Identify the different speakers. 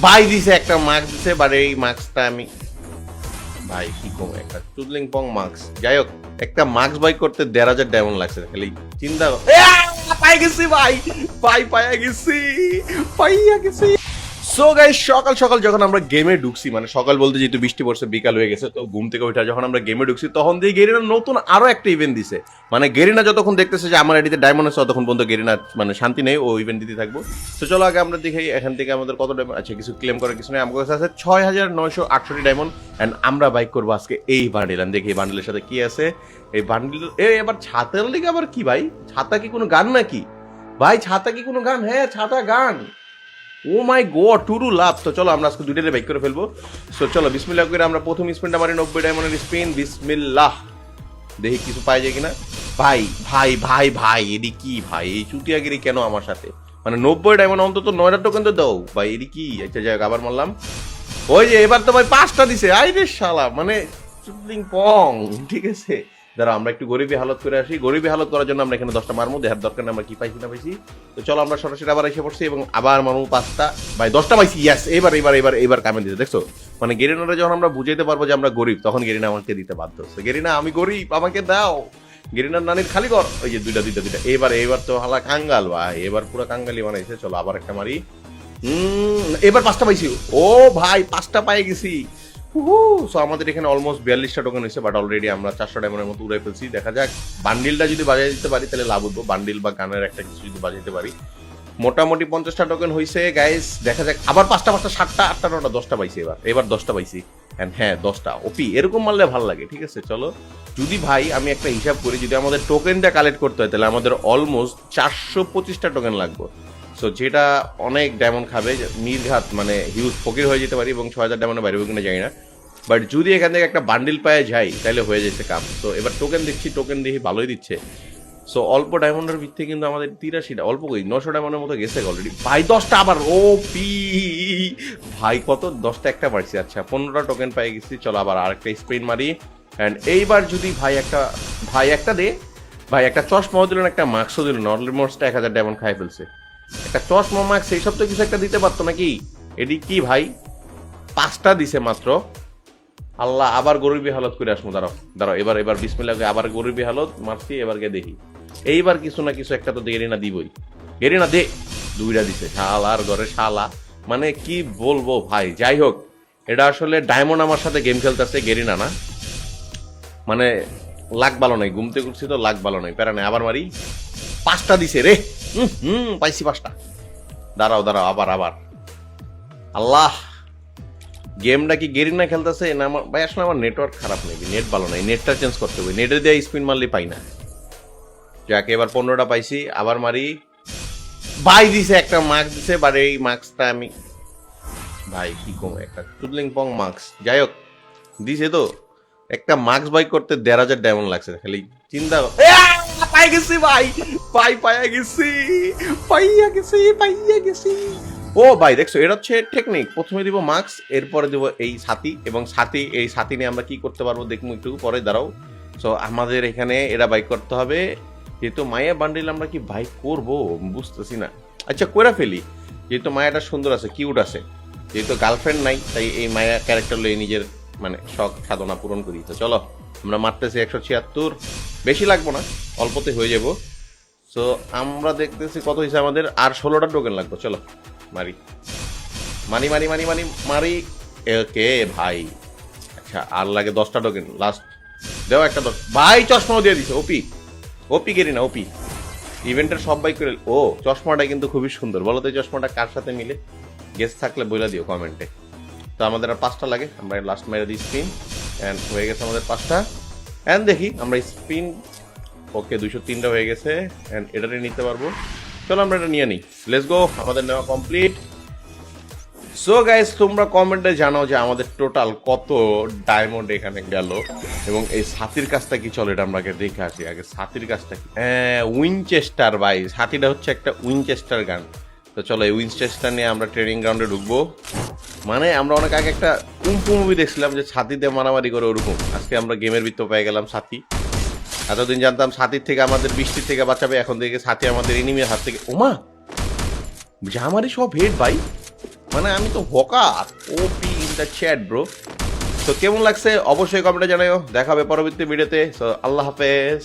Speaker 1: ভাই দিছে একটা মাস্ক দিছে, বাট এই মাস্কটা আমি ভাই কি কম একটা চুদলিং পং মাস্ক। যাই হোক, একটা মাস্ক বাই করতে 1,500 ডায়মন্ড লাগছে, খালি চিন্তা পাই গেছি ভাই, পাইয়া গেছি, পাইয়া গেছি। সো গাইস, সকাল সকাল যখন আমরা গেমে ঢুকছি, মানে সকাল বলতে যেহেতু বৃষ্টি পড়ছে, বিকাল হয়ে গেছে, তো ঘুম থেকে ওঠা যখন আমরা গেমে ঢুকছি, তখন দিয়ে গেরিনা নতুন আরো একটা ইভেন্ট দিছে। মানে গেরিনা যতক্ষণ দেখতেছে যে আমার আইডিতে ডায়মন্ড আছে, ততক্ষণ পর্যন্ত গেরিনা মানে শান্তি নেই, ও ইভেন্ট দিতে থাকবো। তো চলো আগে আমরা দেখি এখান থেকে আমাদের কত ডায়মন্ড আছে। কিছু ক্লেম করার কিছু নেই, আমার কাছে আছে 6,968 ডায়মন্ড। অ্যান্ড আমরা বাইক করবো আজকে এই বান্ডিল। দেখি এই বান্ডিলের সাথে কি আছে। এই বান্ডিল এবার ছাতার লিগে আবার কি ভাই? ছাতা কি কোনো গান নাকি ভাই? ছাতা কি কোনো গান? হ্যাঁ, ছাতা গান। ও মাই গড, টুরু লাভ। তো চলো আমরা আজকে দুইটারে বাইক করে ফেলবো। সো চলো বিসমিল্লাহ করে আমরা প্রথম স্পিনটা মারি 90 ডায়মন্ডের স্পিন। বিসমিল্লাহ, দেখি কিছু পাই যায় কিনা। ভাই ভাই ভাই ভাই, এডি কি ভাই? এই চুটিয়াগিরি কেন আমার সাথে? মানে 90 ডায়মন্ড অন্তত 9টা টোকেন তো দাও ভাই, এডি কি? আচ্ছা যাই হোক, আবার মারলাম। ওই যে এবার তো ভাই 5টা দিছে, আই রে শালা, মানে চুদলিং পং। ঠিক আছে, দাঁড়া আমরা একটু গরিবী হালত করে আসি। গরিবী হালত করার জন্য আমরা এখানে 10টা মারমু, দেখার দরকার নেই আমরা কি পাইছি না পাইছি। তো চলো আমরা সরাসরি আবার এসে পড়ছি এবং আবার মারমু 5টা। ভাই 10টা পাইছি, ইয়াস। এবার কামে দিতে দেখছো, মানে গেরিনারে যখন আমরা বুঝাইতে পারবো যে আমরা গরিব, তখন গেরিনা আমাকে দিতে বাধ্য হচ্ছে। গেরিনা আমি গরিব, আমাকে দাও। গেরিনার নানির খালি কর। ওই যে দুইটা। এবার তো হালা কাঙ্গাল ভাই, এবার পুরো কাঙ্গালি বানাইছে। চলো আবার একটা মারি। এবার 5টা পাইছি। ও ভাই 5টা পাই গেছি। সো আমাদের এখানে অলমোস্ট 42টা টোকেন হয়েছে, বাট অলরেডি আমরা 400 ডায়মন্ডের মতো উড়াই ফেলছি। দেখা যাক বান্ডিলটা যদি বাজাই দিতে পারি তাহলে লাভ উঠবো। বান্ডিল বা গানের একটা কিছু যদি বাজাইতে পারি। মোটামুটি 50টা টোকেন হয়েছে গাইস। দেখা যাক, আবার 5টা 7টা 8টা 9টা 10টা পাইছি। এবার 10টা পাইছি। হ্যাঁ 10টা ওপি, এরকম মারলে ভালো লাগে। ঠিক আছে চলো, যদি ভাই আমি একটা হিসাব করি, যদি আমাদের টোকেনটা কালেক্ট করতে হয় তাহলে আমাদের অলমোস্ট 425টা টোকেন লাগবে। সো যেটা অনেক ডায়মন্ড খাবে, নির্ঘাত মানে হিউজ ফকির হয়ে যেতে পারি এবং 6,000 ডায়মন্ডের বাইরে কিনা যাই না। বাট যদি এখান থেকে একটা বান্ডিল পায়ে যাই তাহলে হয়ে যাচ্ছে কাম। তো এবার টোকেন দেখছি, টোকেন দেখি ভালোই দিচ্ছে। সো অল্প ডায়মন্ডের ভিত্তি কিন্তু আমাদের 83টা, অল্প কই 900 ডায়মন্ডের মতো গেছে অলরেডি ভাই। 10টা আবার ও পি ভাই, কত 10টা একটা পারছি। আচ্ছা 15টা টোকেন পেয়ে গেছি। চলো আবার আরেকটা স্পিন মারি। অ্যান্ড এইবার যদি ভাই একটা দে ভাই, একটা চশমাও দিলেন, একটা মাস্কও দিলেন, অলমোস্ট 1,000 ডায়মন্ড খাই ফেলছে। একটা চশমা মাস্ক এই সব তো কিছু একটা দিতে পারতো নাকি? এটি কি ভাই? 5টা দিছে মাত্র। আল্লাহ, আবার গরিবী হালত করে আসবো। দাঁড়াও এবার বিসমিল্লাহ আবার গরিবী হালত মারছি। এবার গে দেখি, এইবার কিছু না কিছু একটা তো গেরিনা দিবই। গেরিনা দে। 2টা দিছে, শালার ঘরে শালা, মানে কি বলবো ভাই। যাই হোক, এটা আসলে ডায়মন্ড আমার সাথে গেম খেলতেছে, গেরিনা না। মানে লাগ ভালো নাই, ঘুমতে করছি তো লাগ ভালো নাই, প্যারা নাই। আবার মারি। 5টা দিছে রে। পাইছি 5টা। দাঁড়াও আবার আল্লাহ, গেমটা কি গেরিনা খেলতেছে না আমার? ভাই আসলে আমার নেটওয়ার্ক খারাপ নেই, নেট ভালো নাই, নেটটা চেঞ্জ করতে হবে। নেটে দিয়ে স্পিন মারলে পাই না। যাকে এবার 15টা পাইছি, আবার মারি। ভাই দিছে একটা মাস্ক দিছে, বাট এই মাস্কটা আমি ভাই কি কম একটা চুদলিং পং মাস্ক। যাই হোক, দিছে তো একটা মাস্ক বাই করতে 1,500 ডায়মন্ড লাগছে, খালি চিন্তা পাই গেছি ভাই, পাইয়া গেছি। ও ভাই দেখছো, এটা হচ্ছে টেকনিক। প্রথমে দিব মাস্ক, এরপরে দিব এই ছাতি, এবং এই ছাতি নিয়ে আমরা কি করতে পারবো দেখবো একটু পরে। দাঁড়াও। সো আমাদের এখানে এটা বাইক করতে হবে। যেহেতু মায়া বান্ডিল আমরা কি বাইক করবো বুঝতেছি না। আচ্ছা কইরা ফেলি, যেহেতু মায়াটা সুন্দর আছে, কিউট আছে, যেহেতু গার্লফ্রেন্ড নাই, তাই এই মায়া ক্যারেক্টার লয়ে নিজের মানে শখ সাধনা পূরণ করি। তো চলো আমরা মারতেছি 176, বেশি লাগবো না, অল্পতে হয়ে যাবো। সো আমরা দেখতেছি কত হয়েছে আমাদের, আর 16টা টোকেন লাগবে। চলো মারি। ওকে ভাই। আচ্ছা আর লাগে 10টা টোকেন লাস্ট। দেও একটা 10। ভাই চশমাও দিয়ে দিছে। ওপি গেরি না, ওপি ইভেন্টের সব বাইক করে। ও চশমাটা কিন্তু খুবই সুন্দর। বলো তো এই চশমাটা কার সাথে মিলে? গেস থাকলে বলে দিও কমেন্টে। তো আমাদের আর 5টা লাগে, আমরা লাস্ট মেরে দিই স্পিন। অ্যান্ড হয়ে গেছে আমাদের 5টা। অ্যান্ড দেখি আমরা স্পিন। ওকে 203টা হয়ে গেছে। অ্যান্ড এটারে নিতে পারবো। চলো আমরা এটা নিয়ে নিই। লেটস গো, আমাদের নেওয়া কমপ্লিট। সো গাইস, তোমরা কমেন্টে জানাও যে আমাদের টোটাল কত ডায়মন্ড এখানে গেল, এবং এই ছাতির কাজটা কি চলে, এটা আমরা আগে দেখে আসি। আগে ছাতির কাজটা কি? হ্যাঁ, উইনচেস্টার ভাই। ছাতিটা হচ্ছে একটা উইনচেস্টার গান। তো চলো এই উইনচেস্টার নিয়ে আমরা ট্রেনিং গ্রাউন্ডে ঢুকবো। মানে আমরা অনেক আগে একটা কুম্ফু মুভি দেখছিলাম যে ছাতিতে মারামারি করে, ওরকম আজকে আমরা গেমের ভিতর পেয়ে গেলাম ছাতি। এতদিন জানতাম ছাতির থেকে আমাদের বৃষ্টির থেকে বাঁচাবে, এখন থেকে ছাতি আমাদের এনিমির হাত থেকে। ওমা জামারি সব হেড ভাই। মানে আমি তো hawker OP in the chat bro. তো কেমন লাগছে অবশ্যই কমেন্টে জানাও, দেখাবে পরবর্তী ভিডিওতে। সো আল্লাহ হাফেজ।